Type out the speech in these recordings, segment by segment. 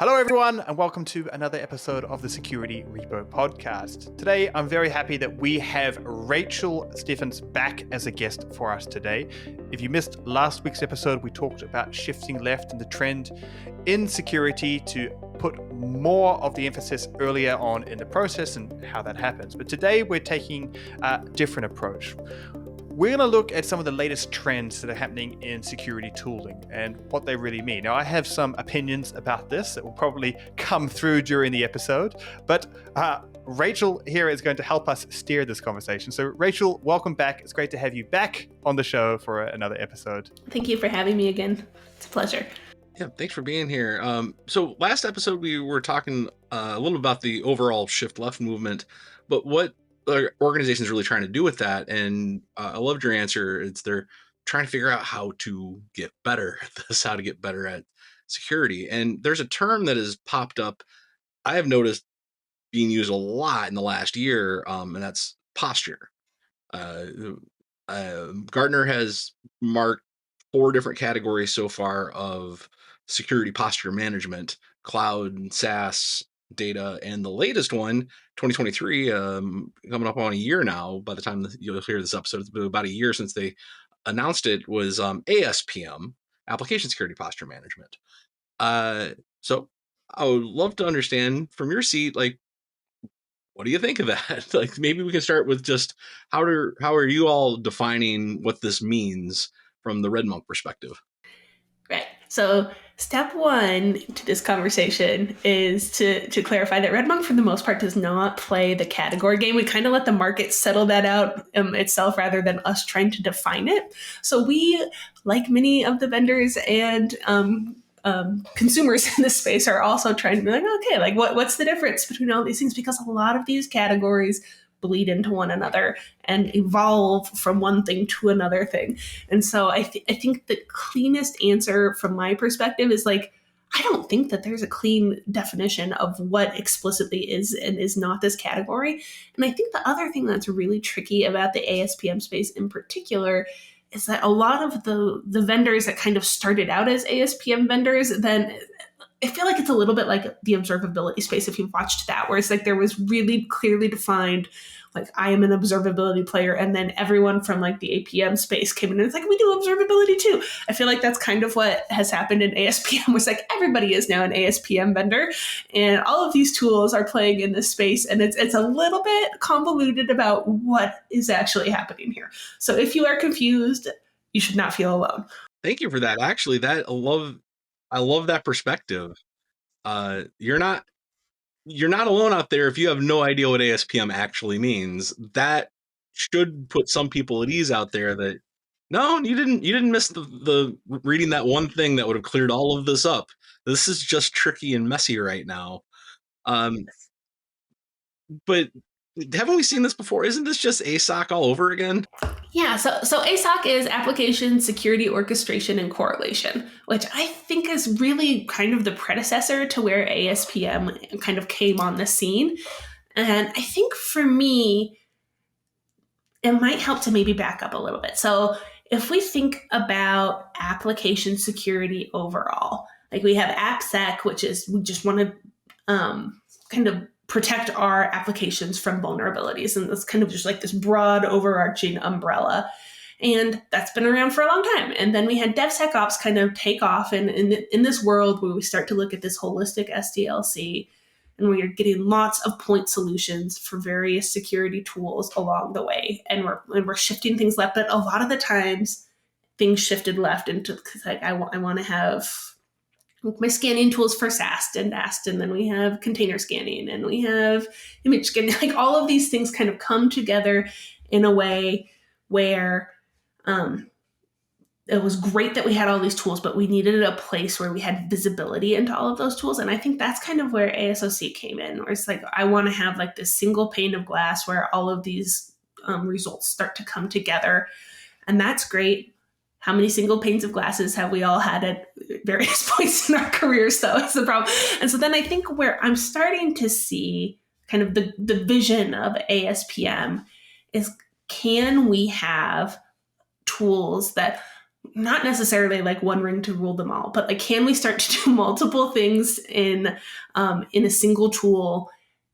Hello, everyone, and welcome to another episode of the Security Repo podcast. Today, I'm very happy that we have Rachel Steffens back as a guest for us today. If you missed last week's episode, we talked about shifting left and the trend in security to put more of the emphasis earlier on in the process and how that happens. But today, we're taking a different approach. We're going to look at some of the latest trends that are happening in security tooling and what they really mean. Now, I have some opinions about this that will probably come through during the episode, but Rachel here is going to help us steer this conversation. So, Rachel, welcome back. It's great to have you back on the show for another episode. Thank you for having me again. It's a pleasure. Yeah, thanks for being here. So last episode, we were talking a little about the overall shift left movement, but what organizations really trying to do with that, and I loved your answer. It's they're trying to figure out how to get better at this, how to get better at security. And there's a term that has popped up I have noticed being used a lot in the last year, and that's posture. Gartner has marked 4 different categories so far of security posture management: cloud, SaaS, data, and the latest one, 2023, coming up on a year now. By the time you'll hear this episode, it's been about a year since they announced it, was ASPM, Application Security Posture Management. So I would love to understand from your seat, like, what do you think of that? Like, maybe we can start with just how are you all defining what this means from the Red Monk perspective? Right. So step 1 to this conversation is to clarify that Red Monk, for the most part, does not play the category game. We kind of let the market settle that out itself rather than us trying to define it. So we, like many of the vendors and consumers in this space, are also trying to be like, okay, like what's the difference between all these things? Because a lot of these categories bleed into one another and evolve from one thing to another thing. And so I think the cleanest answer from my perspective is like, I don't think that there's a clean definition of what explicitly is and is not this category. And I think the other thing that's really tricky about the ASPM space in particular is that a lot of the vendors that kind of started out as ASPM vendors, then I feel like it's a little bit like the observability space, if you've watched that, where it's like there was really clearly defined, like, I am an observability player, and then everyone from like the APM space came in and it's like, we do observability too. I feel like that's kind of what has happened in ASPM, was like everybody is now an ASPM vendor, and all of these tools are playing in this space, and it's a little bit convoluted about what is actually happening here. So if you are confused, you should not feel alone. Thank you for that. Actually, I love that perspective. You're not alone out there if you have no idea what ASPM actually means. That should put some people at ease out there that, no, you didn't miss the reading that one thing that would have cleared all of this up. This is just tricky and messy right now. But haven't we seen this before? Isn't this just ASOC all over again? Yeah, so ASOC is Application Security Orchestration and Correlation, which I think is really kind of the predecessor to where ASPM kind of came on the scene. And I think for me, it might help to maybe back up a little bit. So if we think about application security overall, like we have AppSec, which is we just want to kind of protect our applications from vulnerabilities. And that's kind of just like this broad overarching umbrella. And that's been around for a long time. And then we had DevSecOps kind of take off in this world where we start to look at this holistic SDLC, and we are getting lots of point solutions for various security tools along the way. And we're shifting things left, but a lot of the times things shifted left into, like, I want to have my scanning tools for SAST and DAST, and then we have container scanning, and we have image scanning. Like, all of these things kind of come together in a way where it was great that we had all these tools, but we needed a place where we had visibility into all of those tools. And I think that's kind of where ASOC came in, where it's like, I want to have like this single pane of glass where all of these results start to come together. And that's great. How many single panes of glasses have we all had at various points in our careers, though, is the problem. And so then I think where I'm starting to see kind of the vision of ASPM is, can we have tools that not necessarily like one ring to rule them all, but like, can we start to do multiple things in a single tool,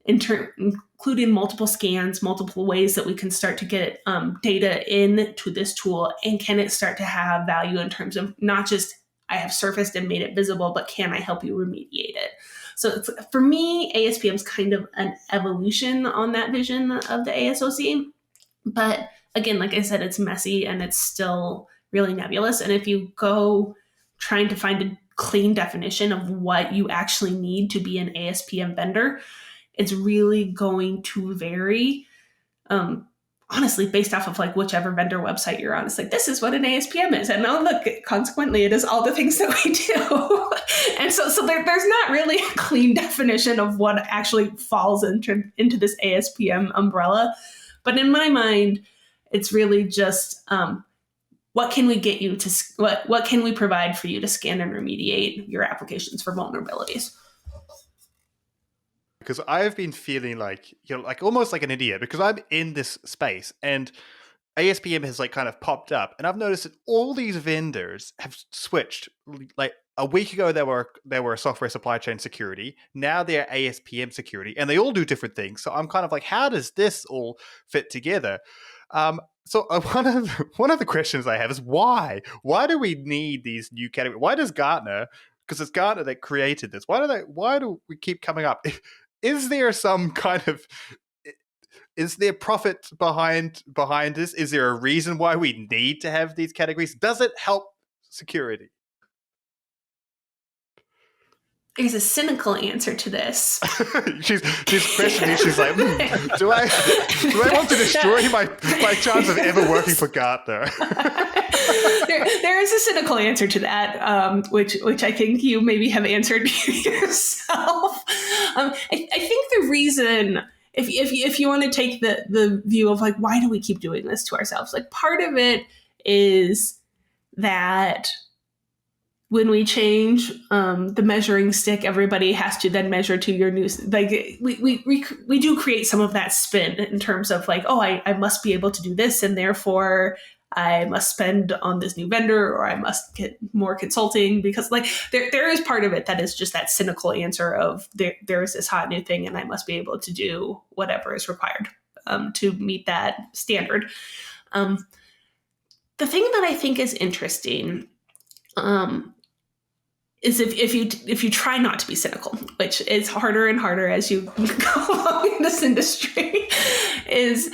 including multiple scans, multiple ways that we can start to get data into this tool, and can it start to have value in terms of not just I have surfaced and made it visible, but can I help you remediate it? So for me, ASPM is kind of an evolution on that vision of the ASOC, but again, like I said, it's messy and it's still really nebulous. And if you go trying to find a clean definition of what you actually need to be an ASPM vendor, it's really going to vary, honestly, based off of like whichever vendor website you're on. It's like, this is what an ASPM is. And oh, look, consequently, it is all the things that we do. And so there's not really a clean definition of what actually falls into this ASPM umbrella. But in my mind, it's really just what can we get you to, what can we provide for you to scan and remediate your applications for vulnerabilities? Because I've been feeling like, like almost like an idiot, because I'm in this space and ASPM has like kind of popped up, and I've noticed that all these vendors have switched. Like a week ago, they were software supply chain security. Now they're ASPM security, and they all do different things. So I'm kind of like, how does this all fit together? So one of the questions I have is why? Why do we need these new categories? Why does Gartner? Because it's Gartner that created this. Why do we keep coming up? Is there some kind of, is there profit behind this? Is there a reason why we need to have these categories? Does it help security? There's a cynical answer to this. she's questioning. She's like, do I want to destroy my chance of ever working for Gartner? There is a cynical answer to that, which I think you maybe have answered yourself. I think the reason, if you want to take the view of like, why do we keep doing this to ourselves? Like, part of it is that when we change the measuring stick, everybody has to then measure to your new, like we do create some of that spin in terms of like, oh, I must be able to do this, and therefore I must spend on this new vendor, or I must get more consulting, because like there is part of it that is just that cynical answer of there is this hot new thing and I must be able to do whatever is required to meet that standard. The thing that I think is interesting is if you try not to be cynical, which is harder and harder as you go along in this industry, is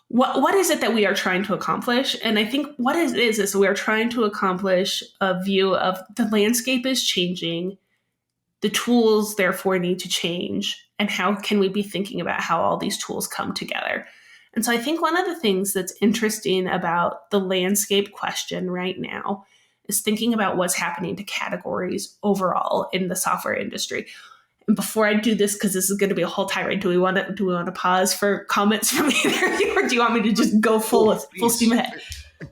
what is it that we are trying to accomplish? And I think what it is we are trying to accomplish a view of the landscape is changing, the tools therefore need to change, and how can we be thinking about how all these tools come together? And so I think one of the things that's interesting about the landscape question right now is thinking about what's happening to categories overall in the software industry. And before I do this, because this is going to be a whole tirade, do we want to pause for comments from either of you, or do you want me to just go full steam ahead?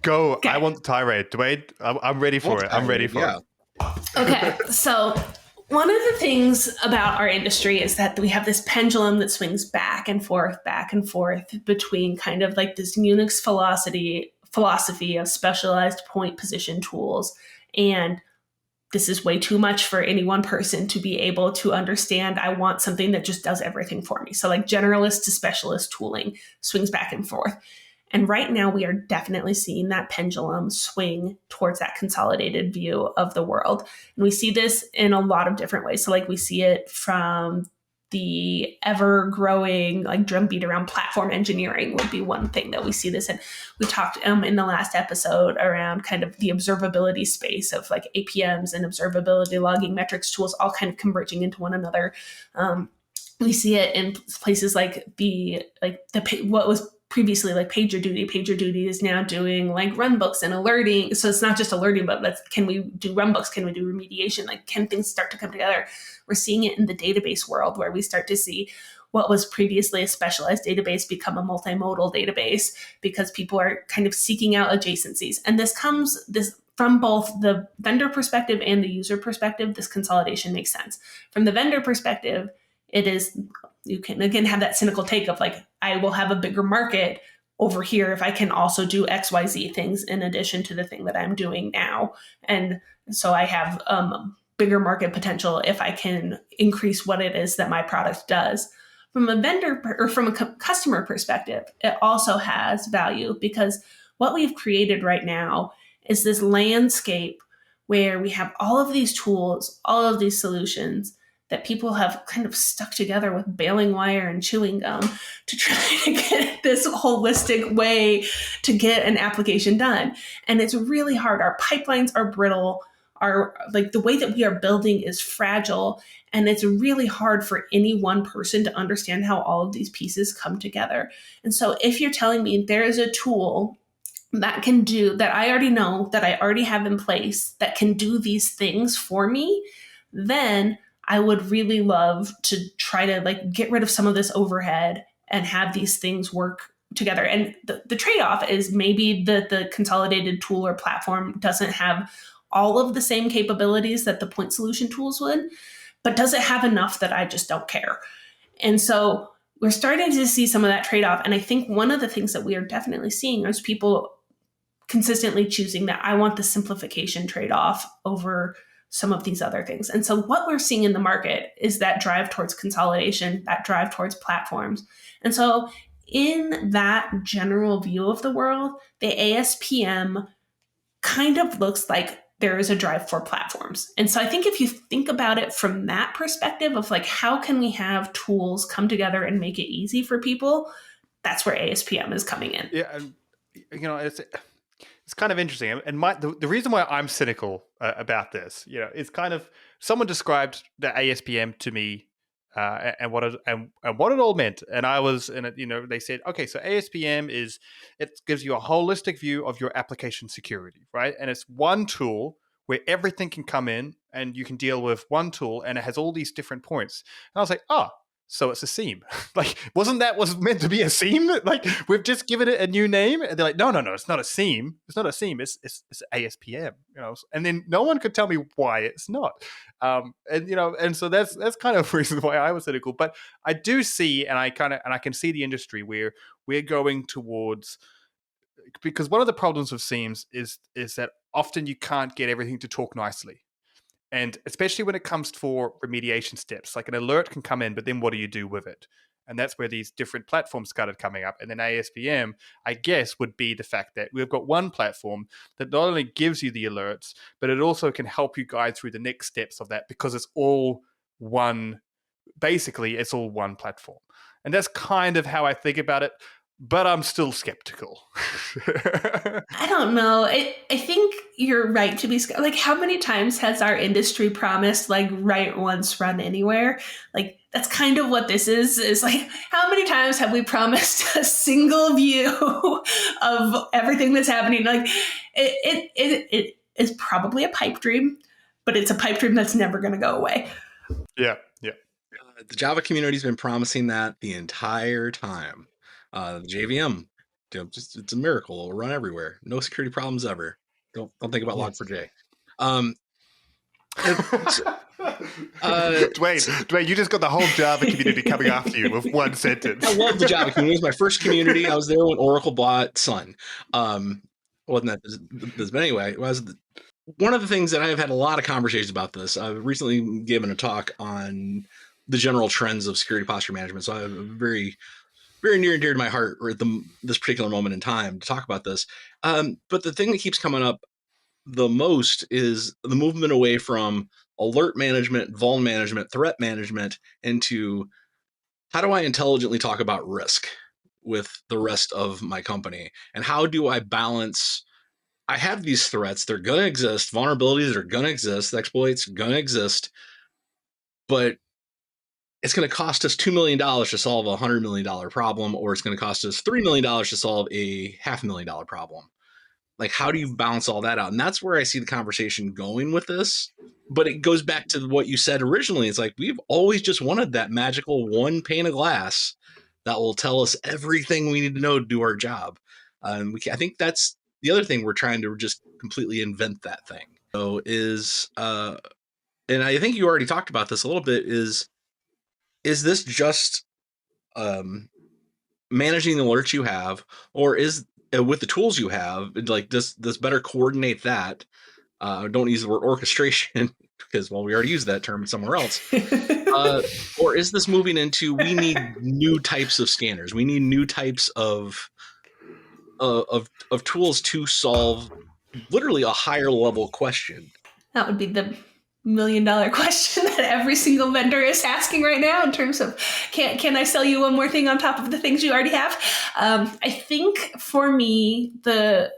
Go. Okay. I want the tirade. Dwayne, I'm ready for it. I'm ready for it. Okay. So one of the things about our industry is that we have this pendulum that swings back and forth between kind of like this Unix philosophy of specialized point position tools, and this is way too much for any one person to be able to understand. I want something that just does everything for me. So like generalist to specialist tooling swings back and forth. And right now we are definitely seeing that pendulum swing towards that consolidated view of the world. And we see this in a lot of different ways. So like we see it from the ever-growing like drumbeat around platform engineering would be one thing that we see this in. We talked in the last episode around kind of the observability space of like APMs and observability logging metrics tools all kind of converging into one another. We see it in places like what was previously like PagerDuty. PagerDuty is now doing like runbooks and alerting. So it's not just alerting, but can we do runbooks? Can we do remediation? Like, can things start to come together? We're seeing it in the database world, where we start to see what was previously a specialized database become a multimodal database, because people are kind of seeking out adjacencies. And this from both the vendor perspective and the user perspective, this consolidation makes sense. From the vendor perspective, it is, you can again have that cynical take of like, I will have a bigger market, over here if I can also do XYZ things in addition to the thing that I'm doing now. And so I have bigger market potential if I can increase what it is that my product does. From a vendor or from a customer perspective, it also has value because what we've created right now is this landscape where we have all of these tools, all of these solutions that people have kind of stuck together with baling wire and chewing gum to try to get this holistic way to get an application done. And it's really hard. Our pipelines are brittle. Our like the way that we are building is fragile. And it's really hard for any one person to understand how all of these pieces come together. And so if you're telling me there is a tool that can do that I already know, that I already have in place, that can do these things for me, then I would really love to try to like get rid of some of this overhead and have these things work together. And the trade-off is maybe the consolidated tool or platform doesn't have all of the same capabilities that the point solution tools would, but does it have enough that I just don't care? And so we're starting to see some of that trade-off. And I think one of the things that we are definitely seeing is people consistently choosing that I want the simplification trade-off over some of these other things. And so what we're seeing in the market is that drive towards consolidation, that drive towards platforms. And so in that general view of the world, the ASPM kind of looks like there is a drive for platforms. And so I think if you think about it from that perspective of like, how can we have tools come together and make it easy for people? That's where ASPM is coming in. Yeah. And, it's kind of interesting. And the reason why I'm cynical about this, is kind of someone described the ASPM to me and what it all meant. And I was, they said, okay, so ASPM it gives you a holistic view of your application security, right? And it's one tool where everything can come in and you can deal with one tool and it has all these different points. And I was like, oh, so it's a seam. Like, wasn't that was meant to be a seam? Like, we've just given it a new name, and they're like, no, it's not a seam. It's not a seam. It's ASPM. And then no one could tell me why it's not. And so that's kind of the reason why I was cynical. But I do see, and I can see the industry where we're going towards, because one of the problems with seams is that often you can't get everything to talk nicely. And especially when it comes for remediation steps, like an alert can come in, but then what do you do with it? And that's where these different platforms started coming up. And then ASPM, I guess, would be the fact that we've got one platform that not only gives you the alerts, but it also can help you guide through the next steps of that because it's all one, basically, it's all one platform. And that's kind of how I think about it. But I'm still skeptical. I don't know. I think you're right to be like, how many times has our industry promised like write once, run anywhere? Like that's kind of what this is like, how many times have we promised a single view of everything that's happening? Like it is probably a pipe dream, but it's a pipe dream that's never going to go away. Yeah. The Java community's been promising that the entire time. The JVM, it's a miracle. It'll run everywhere. No security problems ever. Don't think about Log4j. Dwayne, you just got the whole Java community coming after you with one sentence. I love the Java community. It was my first community. I was there when Oracle bought Sun. Wasn't that this? But anyway, one of the things that I've had a lot of conversations about this. I've recently given a talk on the general trends of security posture management. So I have a very near and dear to my heart at this particular moment in time to talk about this. But the thing that keeps coming up the most is the movement away from alert management, vuln management, threat management into how do I intelligently talk about risk with the rest of my company? And how do I balance? I have these threats. They're going to exist. Vulnerabilities are going to exist. Exploits are going to exist. But it's going to cost us $2 million to solve a $100 million problem, or it's going to cost us $3 million to solve a $500,000 problem. Like, how do you balance all that out? And that's where I see the conversation going with this. But it goes back to what you said originally. It's like, we've always just wanted that magical one pane of glass that will tell us everything we need to know to do our job. I think that's the other thing. We're trying to just completely invent that thing. So and I think you already talked about this a little bit, is this just managing the alerts you have, or is with the tools you have, like does better coordinate that? Don't use the word orchestration because, well, we already used that term somewhere else. Or is this moving into, we need new types of scanners? We need new types of tools to solve literally a higher level question. That would be the $1,000,000 question that every single vendor is asking right now in terms of, can I sell you one more thing on top of the things you already have? I think for me, the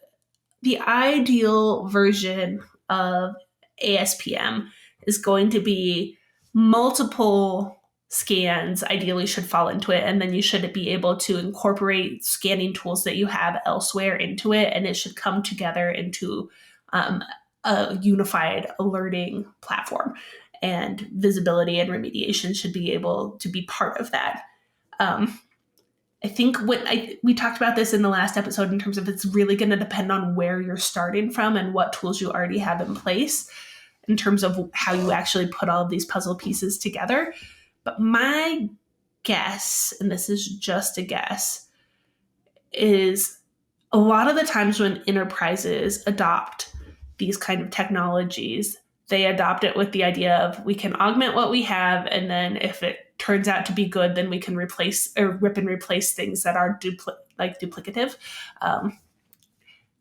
ideal version of ASPM is going to be multiple scans ideally should fall into it, and then you should be able to incorporate scanning tools that you have elsewhere into it, and it should come together into a unified alerting platform, and visibility and remediation should be able to be part of that. I think we talked about this in the last episode in terms of it's really going to depend on where you're starting from and what tools you already have in place in terms of how you actually put all of these puzzle pieces together. But my guess, and this is just a guess, is a lot of the times when enterprises adopt these kind of technologies, they adopt it with the idea of, we can augment what we have, and then if it turns out to be good, then we can replace or rip and replace things that are duplicative.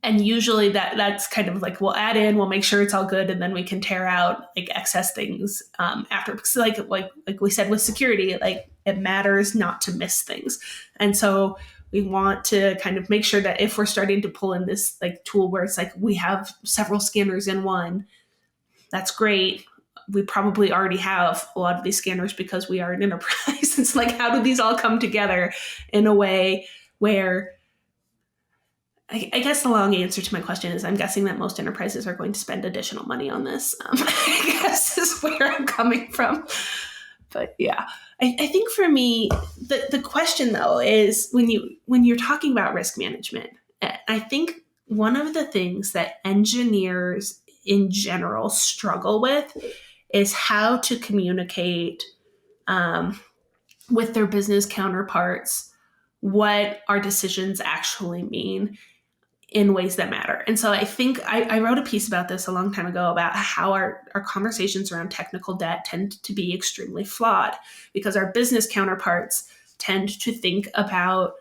And usually that's kind of like, we'll add in, we'll make sure it's all good, and then we can tear out like excess things after. Because like we said with security, like it matters not to miss things. And so we want to kind of make sure that if we're starting to pull in this like tool where it's like we have several scanners in one, that's great. We probably already have a lot of these scanners because we are an enterprise. It's like, how do these all come together in a way where, I guess the long answer to my question is, I'm guessing that most enterprises are going to spend additional money on this. I guess is where I'm coming from. But yeah, I think for me, the question though is when you're talking about risk management, I think one of the things that engineers in general struggle with is how to communicate with their business counterparts what our decisions actually mean in ways that matter. And so I think I wrote a piece about this a long time ago about how our conversations around technical debt tend to be extremely flawed because our business counterparts tend to think about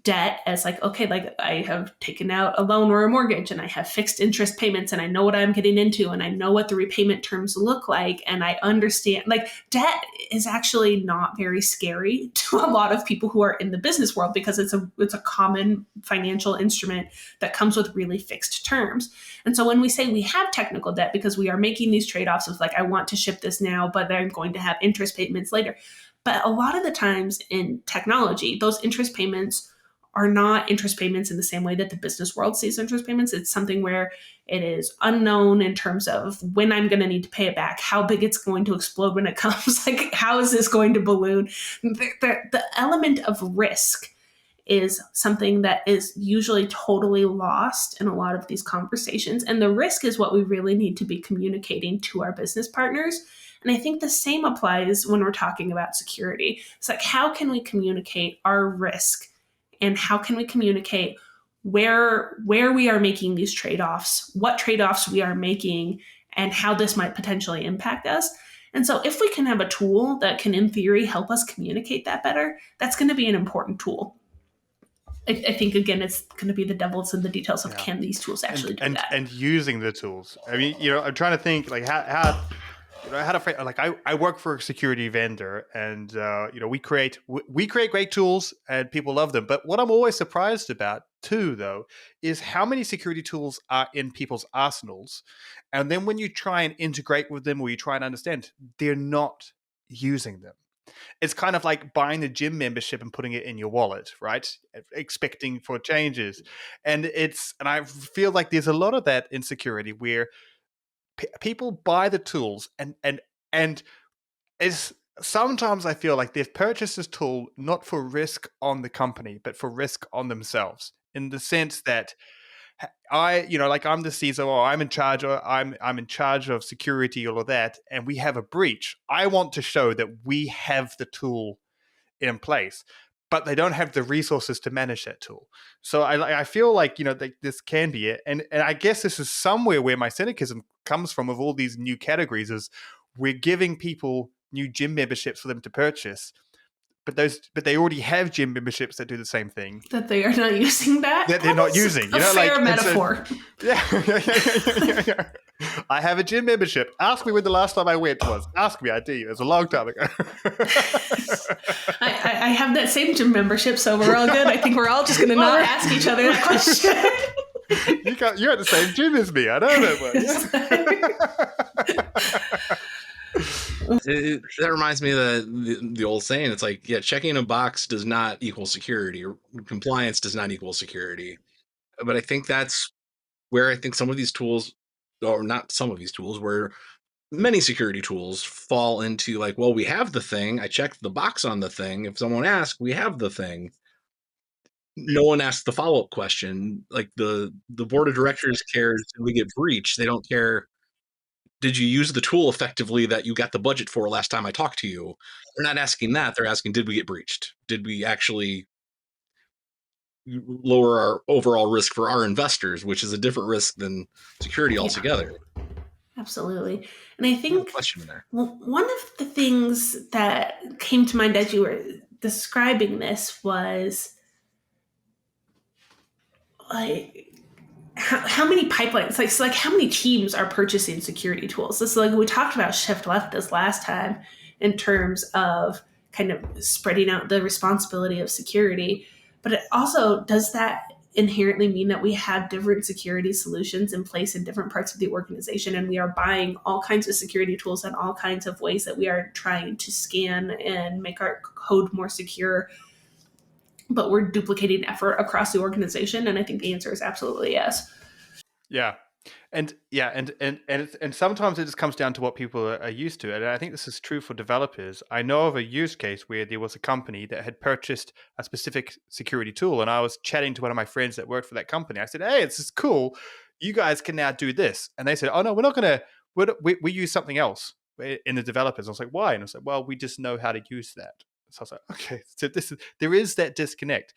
debt as like, okay, like I have taken out a loan or a mortgage and I have fixed interest payments and I know what I'm getting into and I know what the repayment terms look like. And I understand like debt is actually not very scary to a lot of people who are in the business world because it's a common financial instrument that comes with really fixed terms. And so when we say we have technical debt because we are making these trade-offs of like, I want to ship this now, but I'm going to have interest payments later. But a lot of the times in technology, those interest payments are not interest payments in the same way that the business world sees interest payments. It's something where it is unknown in terms of when I'm going to need to pay it back, how big it's going to explode when it comes, like how is this going to balloon? The element of risk is something that is usually totally lost in a lot of these conversations. And the risk is what we really need to be communicating to our business partners. And I think the same applies when we're talking about security. It's like, how can we communicate our risk? And how can we communicate where we are making these trade-offs, what trade-offs we are making, and how this might potentially impact us? And so if we can have a tool that can, in theory, help us communicate that better, that's going to be an important tool. I think, again, it's going to be the devil's in the details of can these tools actually do that? And using the tools. I mean, I'm trying to think like how to frame, like I work for a security vendor and we create great tools and people love them. But what I'm always surprised about too, though, is how many security tools are in people's arsenals. And then when you try and integrate with them or you try and understand, they're not using them. It's kind of like buying a gym membership and putting it in your wallet, right? Expecting for changes. And I feel like there's a lot of that in security where people buy the tools and it's sometimes I feel like they've purchased this tool not for risk on the company, but for risk on themselves in the sense that I'm the CISO, I'm in charge, or I'm in charge of security, all of that, and we have a breach. I want to show that we have the tool in place. but they don't have the resources to manage that tool. So I feel like, this can be it. And I guess this is somewhere where my cynicism comes from of all these new categories is we're giving people new gym memberships for them to purchase. But they already have gym memberships that do the same thing. That they are not using that they're not using. A fair metaphor. Yeah. I have a gym membership. Ask me when the last time I went was. Ask me, I do. It was a long time ago. I have that same gym membership, so we're all good. I think we're all just going to not ask each other that question. You're at the same gym as me. I know that one. That reminds me of the old saying. It's like, checking a box does not equal security, or compliance does not equal security. But I think that's where I think some of these tools, or not some of these tools, where many security tools fall into like, well, we have the thing. I checked the box on the thing. If someone asks, we have the thing. No one asks the follow-up question. Like the board of directors cares if we get breached. They don't care, did you use the tool effectively that you got the budget for last time I talked to you? They're not asking that. They're asking, did we get breached? Did we actually lower our overall risk for our investors, which is a different risk than security altogether? Absolutely. And I think question there. One of the things that came to mind as you were describing this was like how many pipelines, like how many teams are purchasing security tools? This is like we talked about shift left this last time in terms of kind of spreading out the responsibility of security. But it also, does that inherently mean that we have different security solutions in place in different parts of the organization, and we are buying all kinds of security tools and all kinds of ways that we are trying to scan and make our code more secure, but we're duplicating effort across the organization? And I think the answer is absolutely yes. Yeah. And sometimes it just comes down to what people are used to. And I think this is true for developers. I know of a use case where there was a company that had purchased a specific security tool. And I was chatting to one of my friends that worked for that company. I said, hey, it's just cool. You guys can now do this. And they said, oh, no, we're not going to, we use something else in the developers. I was like, why? And I was like, well, we just know how to use that. So I was like, okay, so there is that disconnect.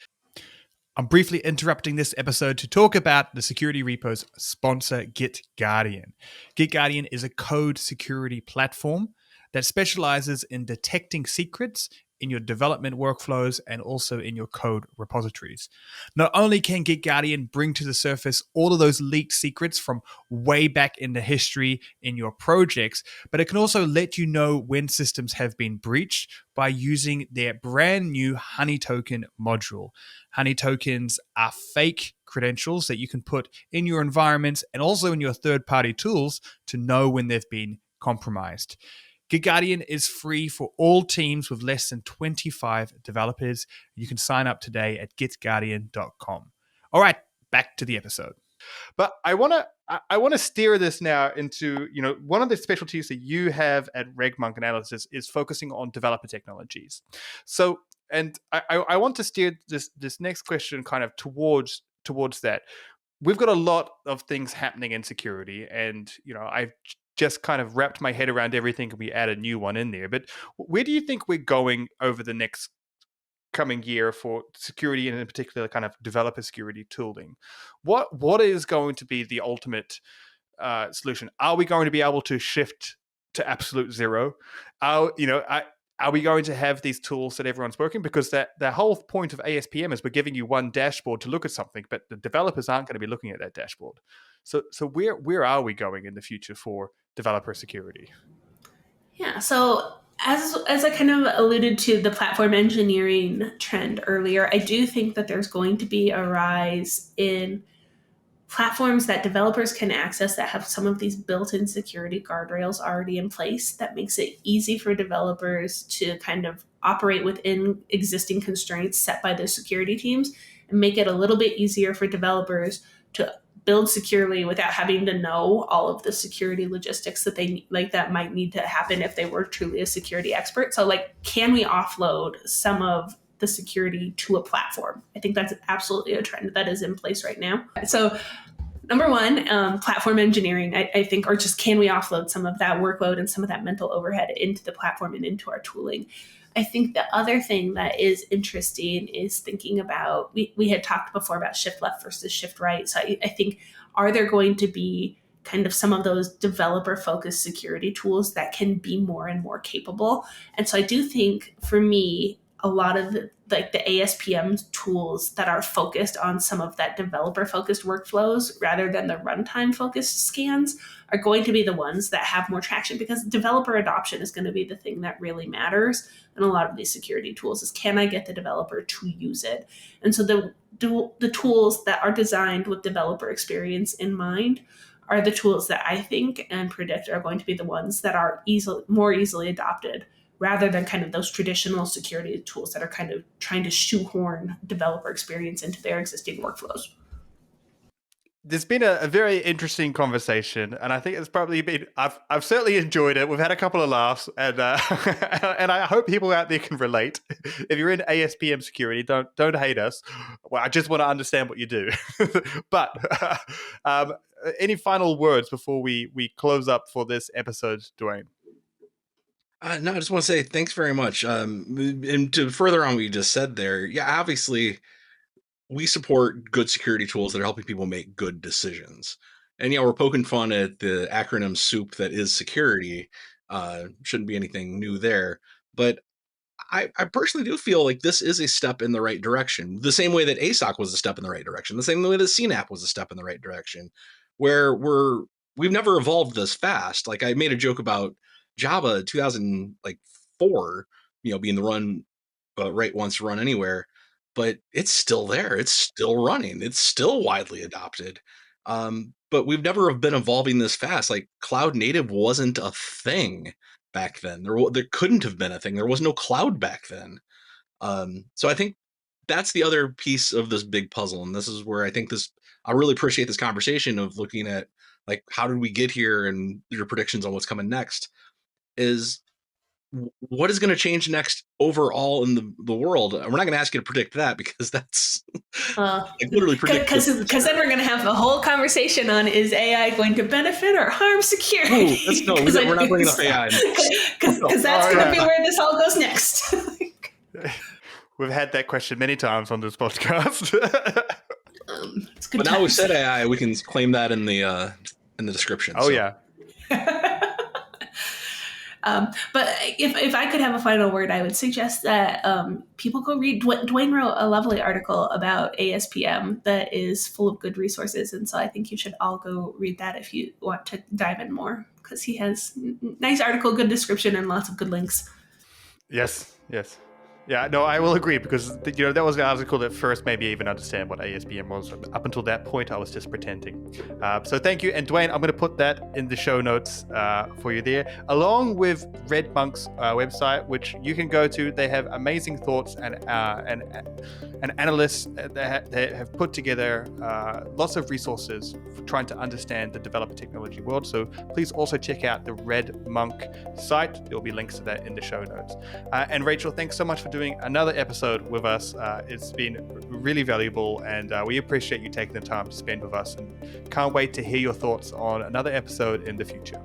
I'm briefly interrupting this episode to talk about the Security Repo's sponsor, GitGuardian. GitGuardian is a code security platform that specializes in detecting secrets in your development workflows and also in your code repositories. Not only can GitGuardian bring to the surface all of those leaked secrets from way back in the history in your projects, but it can also let you know when systems have been breached by using their brand new Honey Token module. Honey Tokens are fake credentials that you can put in your environments and also in your third-party tools to know when they've been compromised. GitGuardian is free for all teams with less than 25 developers. You can sign up today at gitguardian.com. All right, back to the episode. But I want to steer this now into, one of the specialties that you have at RegMonk Analysis is focusing on developer technologies. So, and I want to steer this next question kind of towards that. We've got a lot of things happening in security, and I've just kind of wrapped my head around everything and we add a new one in there. But where do you think we're going over the next coming year for security, and in particular kind of developer security tooling? What is going to be the ultimate solution? Are we going to be able to shift to absolute zero? Are we going to have these tools that everyone's working? Because the whole point of ASPM is we're giving you one dashboard to look at something, but the developers aren't going to be looking at that dashboard. So where are we going in the future for developer security? Yeah, so as I kind of alluded to the platform engineering trend earlier, I do think that there's going to be a rise in platforms that developers can access that have some of these built-in security guardrails already in place. That makes it easy for developers to kind of operate within existing constraints set by their security teams, and make it a little bit easier for developers to build securely without having to know all of the security logistics that might need to happen if they were truly a security expert. So can we offload some of the security to a platform? I think that's absolutely a trend that is in place right now. So number one, platform engineering, I think, or just can we offload some of that workload and some of that mental overhead into the platform and into our tooling? I think the other thing that is interesting is thinking about, we had talked before about shift left versus shift right. So I think, are there going to be kind of some of those developer focused security tools that can be more and more capable? And so I do think for me, a lot of the ASPM tools that are focused on some of that developer focused workflows rather than the runtime focused scans are going to be the ones that have more traction, because developer adoption is going to be the thing that really matters in a lot of these security tools, is can I get the developer to use it? And so the tools that are designed with developer experience in mind are the tools that I think and predict are going to be the ones that are more easily adopted, rather than kind of those traditional security tools that are kind of trying to shoehorn developer experience into their existing workflows. There's been a very interesting conversation, and I think it's probably been, I've certainly enjoyed it. We've had a couple of laughs, and and I hope people out there can relate. If you're in ASPM security, don't hate us. Well, I just want to understand what you do. But any final words before we close up for this episode, Dwayne? No, I just want to say thanks very much. And to further on what you just said there, yeah, obviously we support good security tools that are helping people make good decisions. And yeah, we're poking fun at the acronym soup that is security. Shouldn't be anything new there. But I personally do feel like this is a step in the right direction. The same way that ASOC was a step in the right direction. The same way that CNAP was a step in the right direction. Where we've never evolved this fast. Like I made a joke about Java 2004, being the run write once, run anywhere, but it's still there. It's still running. It's still widely adopted. But we've never been evolving this fast. Like cloud native wasn't a thing back then. There couldn't have been a thing. There was no cloud back then. So I think that's the other piece of this big puzzle, and this is where I really appreciate this conversation of looking at like how did we get here and your predictions on what's coming next. Is what is going to change next overall in the world? We're not going to ask you to predict that, because that's like literally predict. Because then we're going to have a whole conversation on, is AI going to benefit or harm security? We're not bringing up AI. Because that's going to be where this all goes next. We've had that question many times on this podcast. But now we've said AI, we can claim that in the description. Oh, so. Yeah. But if I could have a final word, I would suggest that people go read. Dwayne wrote a lovely article about ASPM that is full of good resources, and so I think you should all go read that if you want to dive in more, because he has nice article, good description, and lots of good links. Yes. Yeah, no, I will agree, because that was the article that first made me even understand what ASPM was. Up until that point, I was just pretending. So thank you. And Dwayne, I'm going to put that in the show notes for you there, along with Red Monk's website, which you can go to. They have amazing thoughts and analysts that have put together lots of resources for trying to understand the developer technology world. So please also check out the Red Monk site. There will be links to that in the show notes. And Rachel, thanks so much for doing another episode with us. It's been really valuable, and we appreciate you taking the time to spend with us, and can't wait to hear your thoughts on another episode in the future.